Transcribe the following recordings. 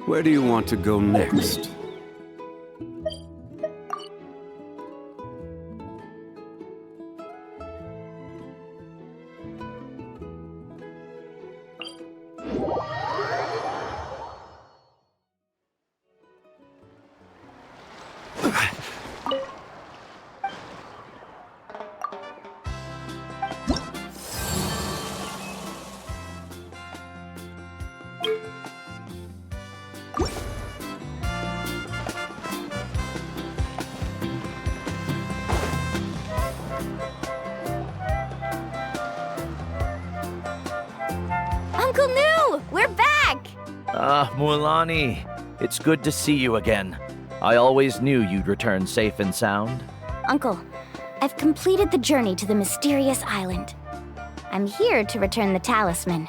Where do you want to go next? Uncle New, we're back! Mualani, it's good to see you again. I always knew you'd return safe and sound. Uncle, I've completed the journey to the mysterious island. I'm here to return the talisman.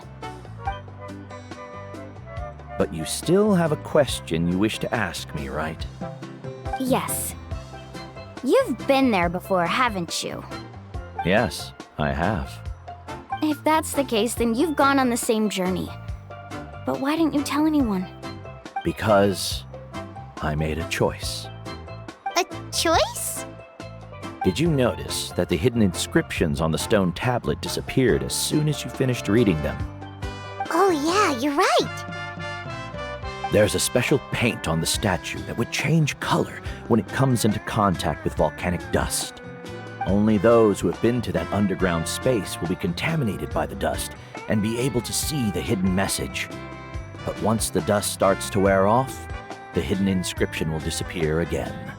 But you still have a question you wish to ask me, right? Yes. You've been there before, haven't you? Yes, I have. If that's the case, then you've gone on the same journey. But why didn't you tell anyone? Because I made a choice. A choice? Did you notice that the hidden inscriptions on the stone tablet disappeared as soon as you finished reading them? Oh yeah, you're right. There's a special paint on the statue that would change color when it comes into contact with volcanic dust. Only those who have been to that underground space will be contaminated by the dust and be able to see the hidden message. But once the dust starts to wear off, the hidden inscription will disappear again.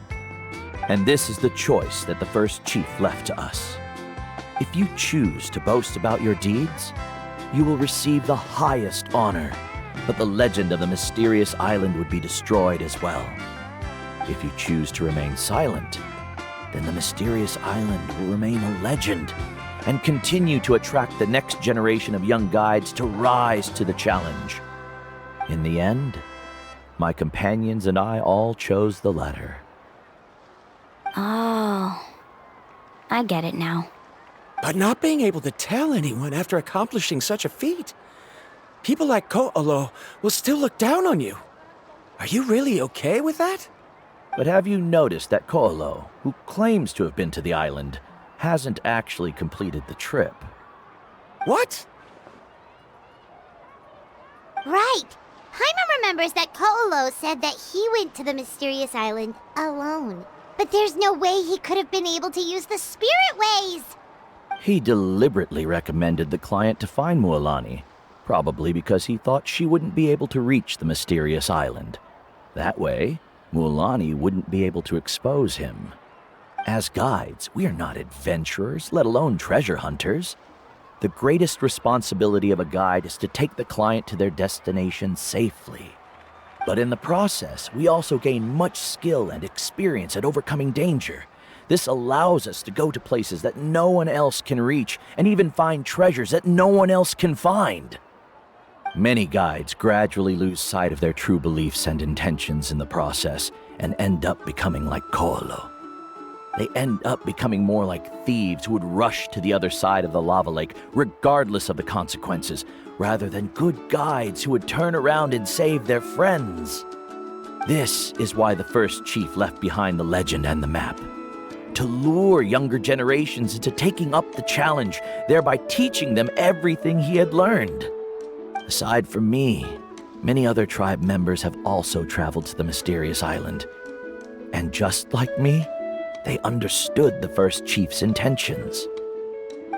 And this is the choice that the first chief left to us. If you choose to boast about your deeds, you will receive the highest honor, but the legend of the mysterious island would be destroyed as well. If you choose to remain silent, then the mysterious island will remain a legend and continue to attract the next generation of young guides to rise to the challenge. In the end, my companions and I all chose the latter. Oh, I get it now. But not being able to tell anyone after accomplishing such a feat. People like Ko'olo will still look down on you. Are you really okay with that? But have you noticed that Ko'olo, who claims to have been to the island, hasn't actually completed the trip? What? Right. Paimon remembers that Ko'olo said that he went to the mysterious island alone. But there's no way he could have been able to use the spirit ways. He deliberately recommended the client to find Mualani, probably because he thought she wouldn't be able to reach the mysterious island. That way, Mualani wouldn't be able to expose him. As guides, we are not adventurers, let alone treasure hunters. The greatest responsibility of a guide is to take the client to their destination safely. But in the process, we also gain much skill and experience at overcoming danger. This allows us to go to places that no one else can reach and even find treasures that no one else can find. Many guides gradually lose sight of their true beliefs and intentions in the process and end up becoming like Ko'olo. They end up becoming more like thieves who would rush to the other side of the lava lake regardless of the consequences, rather than good guides who would turn around and save their friends. This is why the first chief left behind the legend and the map. To lure younger generations into taking up the challenge, thereby teaching them everything he had learned. Aside from me, many other tribe members have also traveled to the mysterious island. And just like me, they understood the first chief's intentions.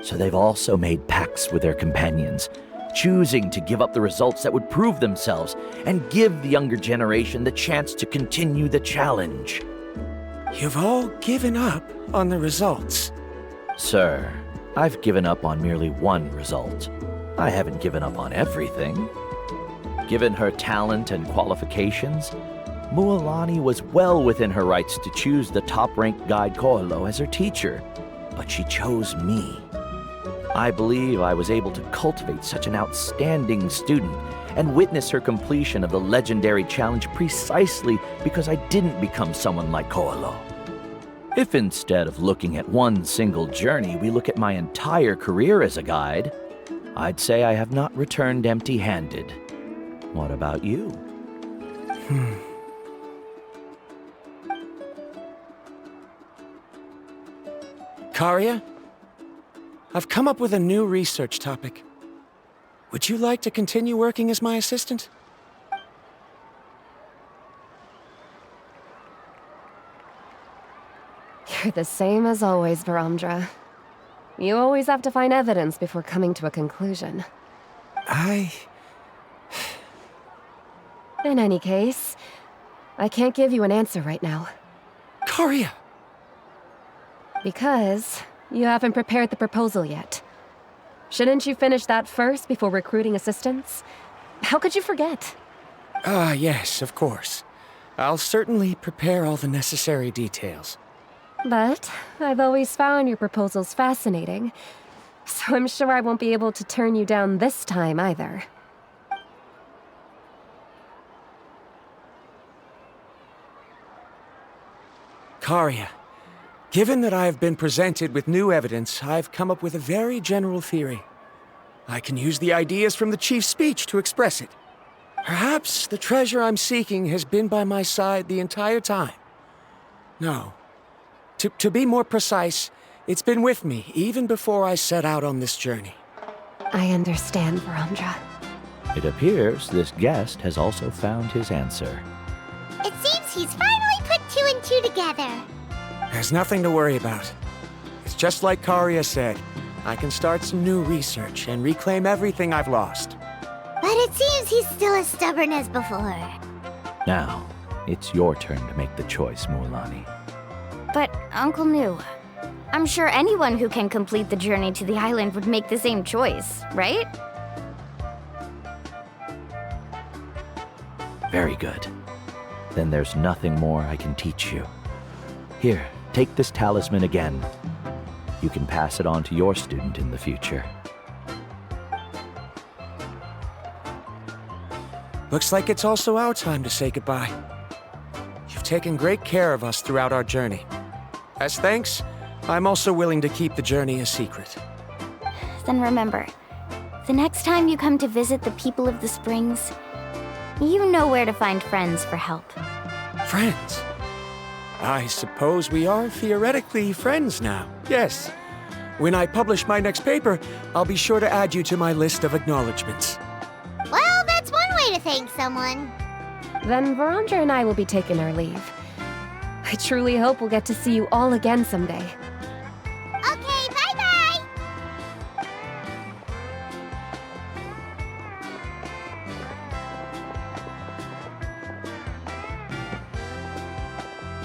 So they've also made pacts with their companions, choosing to give up the results that would prove themselves and give the younger generation the chance to continue the challenge. You've all given up on the results. Sir, I've given up on merely one result. I haven't given up on everything. Given her talent and qualifications, Mualani was well within her rights to choose the top-ranked guide Ko'olo as her teacher, but she chose me. I believe I was able to cultivate such an outstanding student and witness her completion of the legendary challenge precisely because I didn't become someone like Ko'olo. If instead of looking at one single journey, we look at my entire career as a guide, I'd say I have not returned empty-handed. What about you? Karia, I've come up with a new research topic. Would you like to continue working as my assistant? You're the same as always, Varamdra. You always have to find evidence before coming to a conclusion. In any case, I can't give you an answer right now. Karia! Because you haven't prepared the proposal yet. Shouldn't you finish that first before recruiting assistants? How could you forget? Yes, of course. I'll certainly prepare all the necessary details. But I've always found your proposals fascinating, so I'm sure I won't be able to turn you down this time either. Karia, given that I have been presented with new evidence, I've come up with a very general theory. I can use the ideas from the chief's speech to express it. Perhaps the treasure I'm seeking has been by my side the entire time. No. To be more precise, it's been with me even before I set out on this journey. I understand, Varamdra. It appears this guest has also found his answer. It seems he's finally put two and two together. There's nothing to worry about. It's just like Karia said. I can start some new research and reclaim everything I've lost. But it seems he's still as stubborn as before. Now, it's your turn to make the choice, Mualani. But, Uncle New, I'm sure anyone who can complete the journey to the island would make the same choice, right? Very good. Then there's nothing more I can teach you. Here, take this talisman again. You can pass it on to your student in the future. Looks like it's also our time to say goodbye. You've taken great care of us throughout our journey. As thanks, I'm also willing to keep the journey a secret. Then remember, the next time you come to visit the people of the Springs, you know where to find friends for help. Friends? I suppose we are theoretically friends now. Yes. When I publish my next paper, I'll be sure to add you to my list of acknowledgements. Well, that's one way to thank someone. Then Varamdra and I will be taking our leave. I truly hope we'll get to see you all again someday. Okay, bye-bye!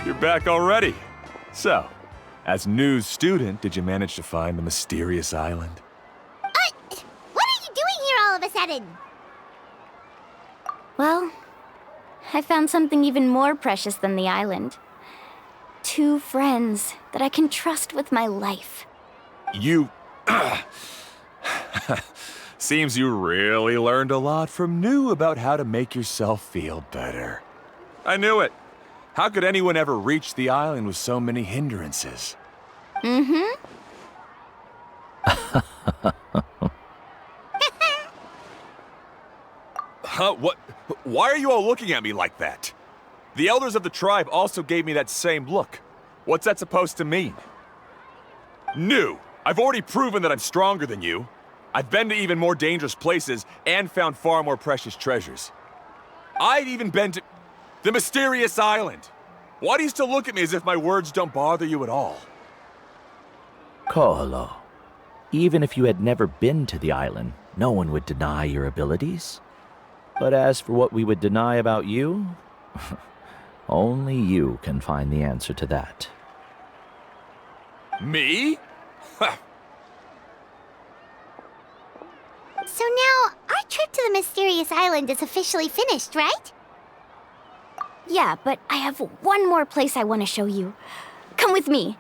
You're back already. So, as new student, did you manage to find the mysterious island? What are you doing here all of a sudden? Well, I found something even more precious than the island. 2 friends that I can trust with my life. You... Seems you really learned a lot from New about how to make yourself feel better. I knew it. How could anyone ever reach the island with so many hindrances? Huh? What? Why are you all looking at me like that? The elders of the tribe also gave me that same look. What's that supposed to mean? New! I've already proven that I'm stronger than you. I've been to even more dangerous places and found far more precious treasures. I've even been to the mysterious island. Why do you still look at me as if my words don't bother you at all? Ko'olo, even if you had never been to the island, no one would deny your abilities. But as for what we would deny about you, only you can find the answer to that. Me? So now, our trip to the mysterious island is officially finished, right? Yeah, but I have one more place I want to show you. Come with me.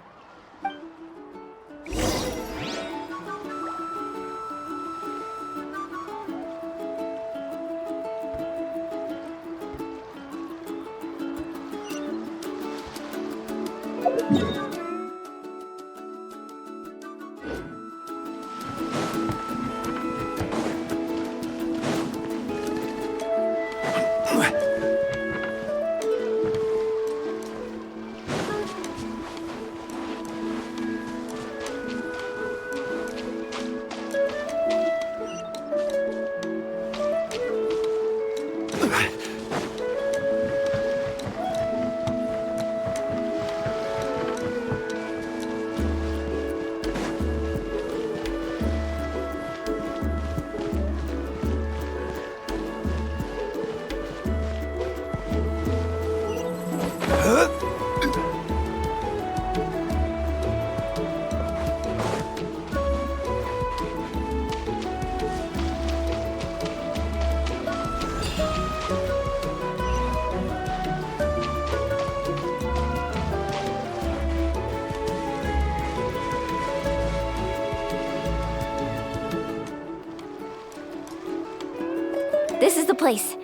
This is the place.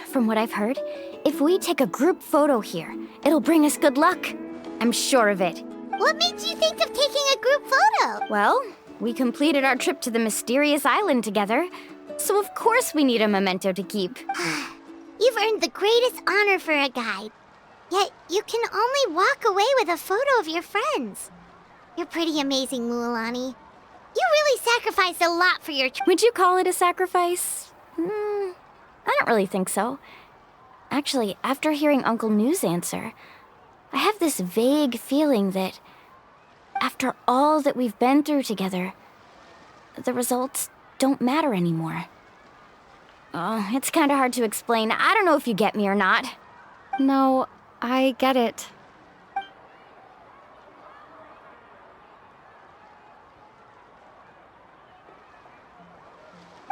From what I've heard, if we take a group photo here, it'll bring us good luck. I'm sure of it. What made you think of taking a group photo? Well, we completed our trip to the mysterious island together, so of course we need a memento to keep. You've earned the greatest honor for a guide. Yet, you can only walk away with a photo of your friends. You're pretty amazing, Mualani. You really sacrificed a lot for your trip. Would you call it a sacrifice? I don't really think so. Actually, after hearing Uncle New's answer, I have this vague feeling that after all that we've been through together, the results don't matter anymore. Oh, it's kind of hard to explain. I don't know if you get me or not. No, I get it.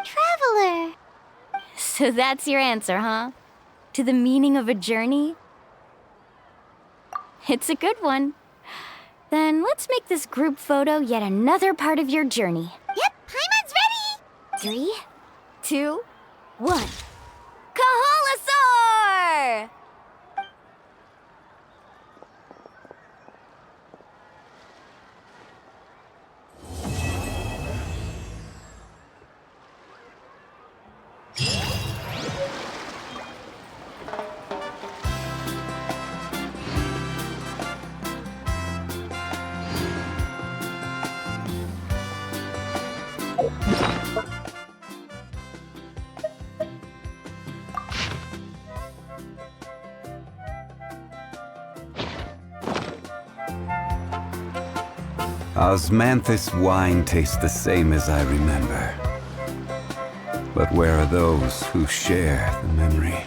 Traveler. So that's your answer, huh? To the meaning of a journey? It's a good one. Then let's make this group photo yet another part of your journey. Yep, Paimon's ready! 3, 2, 1. Kaholasaur! Osmanthus wine tastes the same as I remember. But where are those who share the memory?